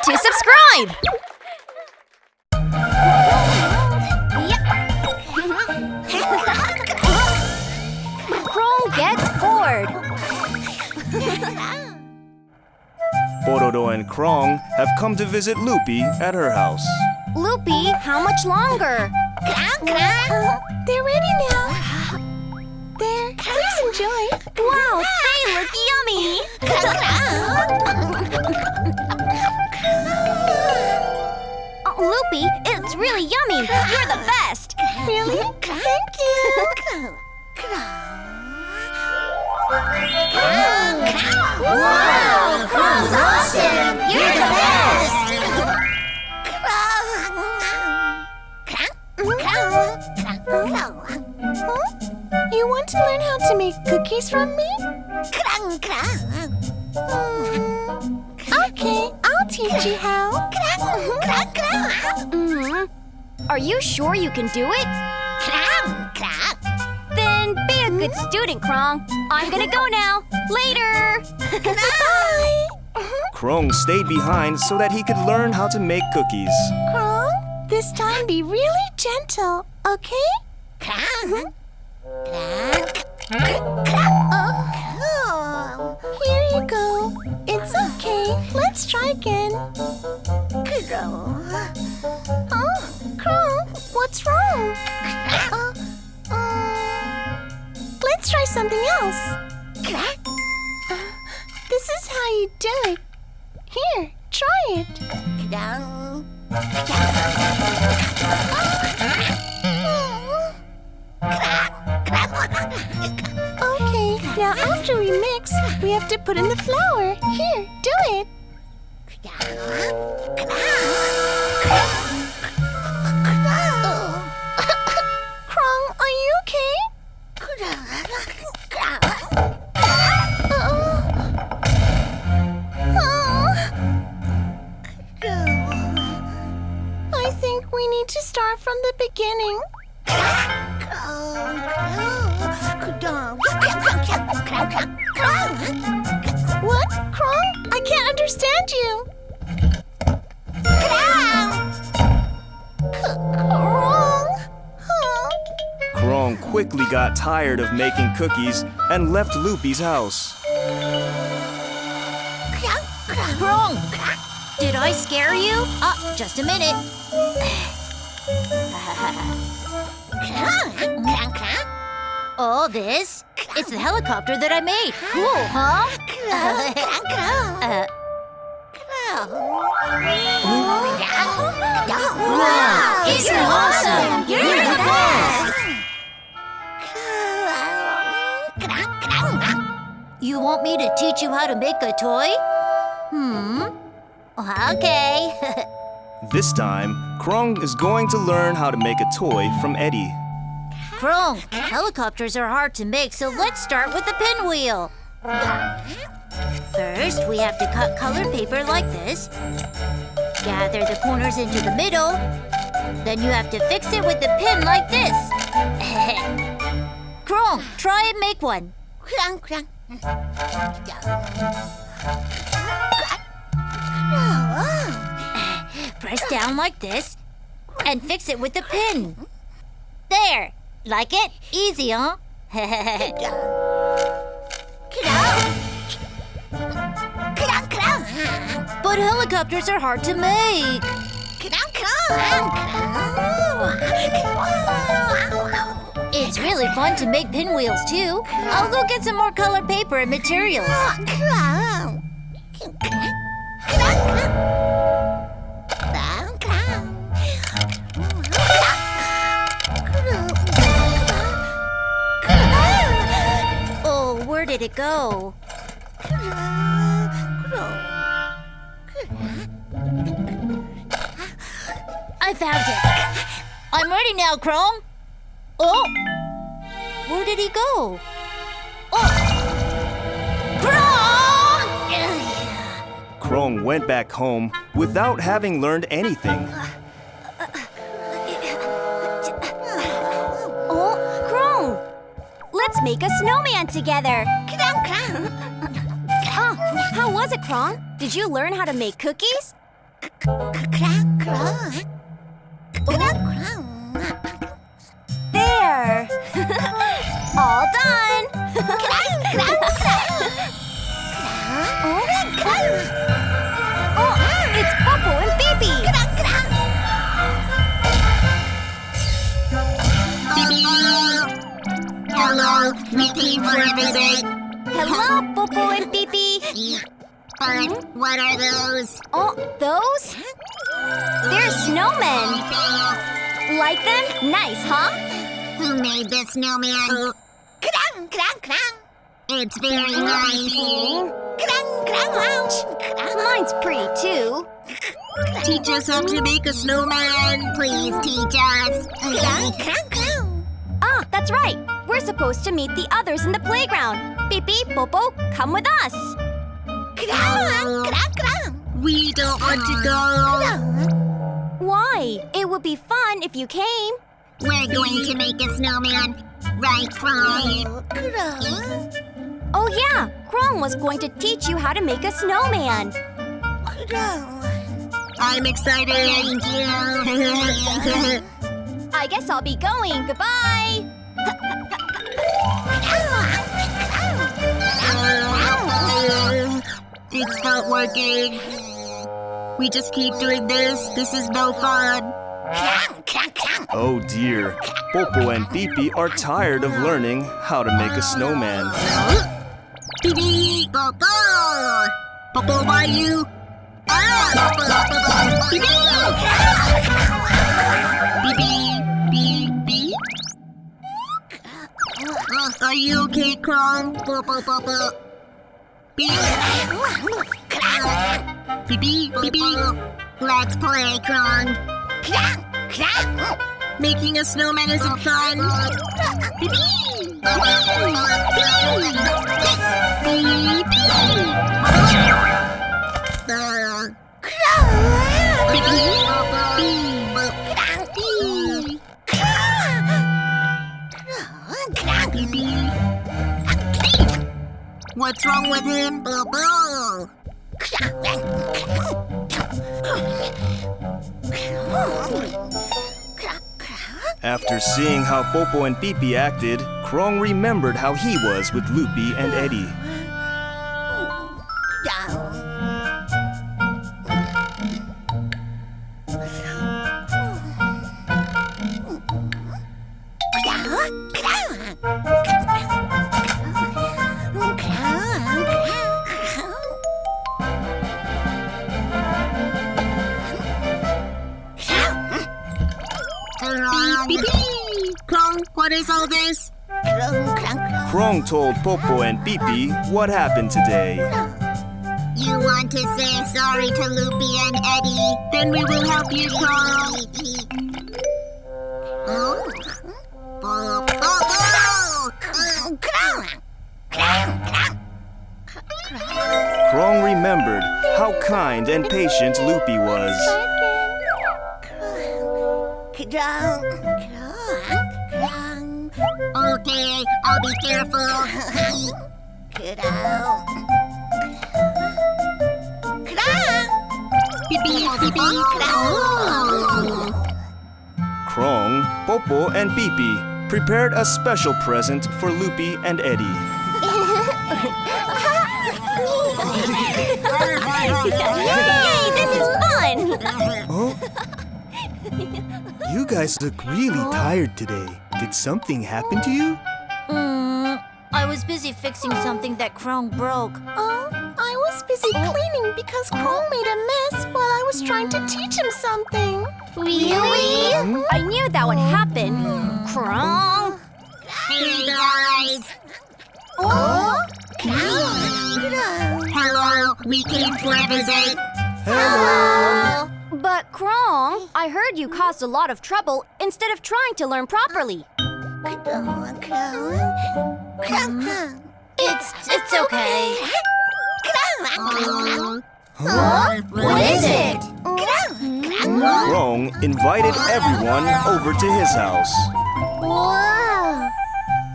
to subscribe! Crong gets bored. Pororo and Crong have come to visit Loopy at her house. Loopy, how much longer? They're ready now. There, please enjoy. Wow, they look yummy! Loopy, it's really yummy. You're the best. Really? Thank you. Wow, Crong's awesome. You're the best. You want to learn how to make cookies from me? Okay, I'll teach you how. Are you sure you can do it? Then be a good student, Crong. I'm gonna go now. Later. Bye. Crong stayed behind so that he could learn how to make cookies. Crong, this time be really gentle, okay? Here you go. It's okay. Let's try again. Crong, what's wrong? Let's try something else. This is how you do it. Here, try it. Okay, now after we mix, we have to put in the flour. Here, do it. Crong, are you okay? I think we need to start from the beginning. What, Crong? I can't understand you. Crong? Crong quickly got tired of making cookies and left Loopy's house. Crong, did I scare you? Just a minute. Oh, this? It's the helicopter that I made. Cool, huh? Wow, it's awesome! You're the best! You want me to teach you how to make a toy? Okay. This time, Crong is going to learn how to make a toy from Eddy. Crong, helicopters are hard to make, so let's start with the pinwheel. First, we have to cut colored paper like this. Gather the corners into the middle. Then you have to fix it with the pin like this. Crong, try and make one. Press down like this and fix it with the pin. There! Like it? Easy, huh? But helicopters are hard to make. It's really fun to make pinwheels, too. I'll go get some more colored paper and materials. Oh, where did it go? I found it. I'm ready now, Crong. Oh! Where did he go? Oh! Crong! Crong went back home without having learned anything. Oh, Crong! Let's make a snowman together. How was it, Crong? Did you learn how to make cookies? There! All done! Oh, it's Ppo and Ppi-ppi! Hello, we came for a visit. Hello, Ppo and Ppi-ppi! But what are those? Oh, those? They're snowmen! Like them? Nice, huh? Who made this snowman? It's very nice. Mine's pretty too. Teach us how to make a snowman. Please teach us. Ah, that's right. We're supposed to meet the others in the playground. Ppi-ppi, Ppo-ppo, come with us. We don't want to go. Why? It would be fun if you came. We're going to make a snowman. Right, Crong? Oh yeah, Crong was going to teach you how to make a snowman. I'm excited. Thank you. I guess I'll be going. Goodbye. It's not working. We just keep doing this. This is no fun. Oh dear, Ppo and Ppi-ppi are tired of learning how to make a snowman. Ppi-ppi, Ppo-ppo. Ppo-ppo, why you? Ppi-ppi. Ppi-ppi. Are you okay, Crong? Ppo-ppo. Ppi-ppi. Let's play, Crong. Making a snowman isn't fun. What's wrong with him? After seeing how Ppo and Ppi-ppi acted, Crong remembered how he was with Loopy and Eddy. Crong, what is all this? Crong told Ppo and Ppi-ppi what happened today. You want to say sorry to Loopy and Eddy? Then we will help you, Crong. Crong remembered how kind and patient Loopy was. Okay, I'll be careful. Crong, Ppo and Ppi-ppi prepared a special present for Loopy and Eddy. Yay, this is fun! Oh? You guys look really tired today. Did something happen to you? I was busy fixing something that Crong broke. Oh, I was busy cleaning because Crong made a mess while I was trying to teach him something. Really? I knew that would happen. Crong. Hey, guys. Oh? Hello, we came for a visit. Hello. But Crong, I heard you caused a lot of trouble instead of trying to learn properly. It's okay. Huh? What is it? Crong invited everyone over to his house. Wow.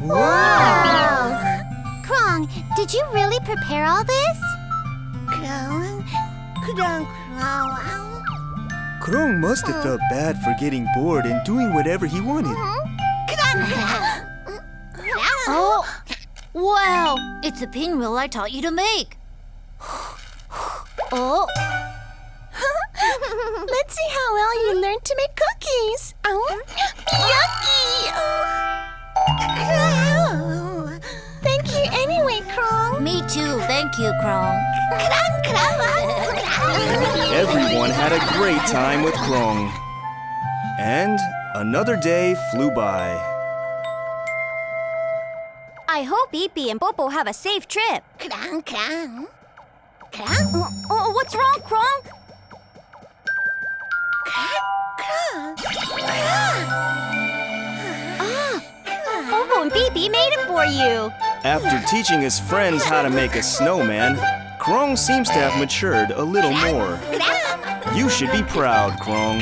Wow. Crong, did you really prepare all this? Crong must have felt bad for getting bored and doing whatever he wanted. Oh, wow! It's a pinwheel I taught you to make. Oh, Let's see how well you learned to make cookies. Oh, yucky! Thank you anyway, Crong. me too. Thank you, Crong. Everyone had a great time with Crong. And another day flew by. I hope Ppi-ppi and Ppo-ppo have a safe trip. Oh, what's wrong, Crong? Ppo-ppo and Ppi-ppi made it for you. After teaching his friends how to make a snowman, Crong seems to have matured a little more. You should be proud, Crong.